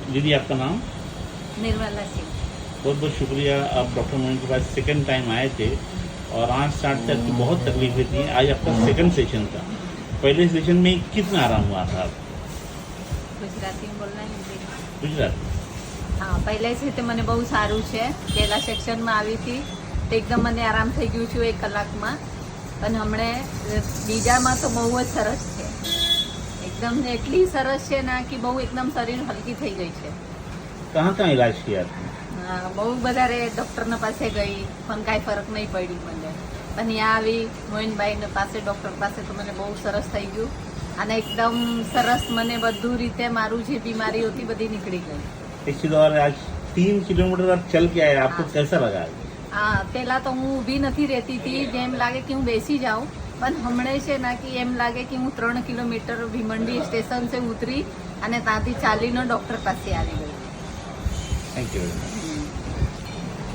दीदी आपका नाम? निर्मला सिंह। बहुत बहुत शुक्रिया, आप डॉक्टर मोइन के पास सेकंड टाइम आए थे और 8 साल तक की बहुत तकलीफें थी। आज आपका सेकंड सेशन था। पहले सेशन में कितना आराम हुआ था? गुजराती में बोलना हिंदी में? गुजरात હા પહેલેથી તે મને બહુ સારું છે. પહેલા સેક્શનમાં આવી હતી તો એકદમ મને આરામ થઈ ગયું છું 1 કલાકમાં. અને હમણે બીજામાં તો બહુ જ સરસ છે. એકદમ એટલી સરસ છે ના કે બહુ એકદમ શરીર હલકી થઈ ગઈ છે. कहाँ कहाँ इलाज किया आपने? બહુ વધારે ડૉક્ટરના પાસે ગઈ પણ કાંઈ ફરક નહીં પડ્યું મને. પણ ત્યાં આવી મોહિનભાઈના પાસે ડૉક્ટર પાસે તો મને બહુ સરસ થઈ ગયું અને એકદમ સરસ મને બધું રીતે મારું જે બીમારી હતી બધી નીકળી ગઈ. इसी दौरान आज 3 किलोमीटर आप चल के आए, आपको कैसा लगा? હા પહેલાં તો હું ઊભી નથી રહેતી હતી, જેમ લાગે કે હું બેસી જાઉં, પણ હમણે છે ના કે એમ લાગે કે હું 3 કિલોમીટર ભીમંડી સ્ટેશન से ઉતરી અને ત્યાંથી ચાલીને ડૉક્ટર પાસે આવી ગઈ. Thank you very much.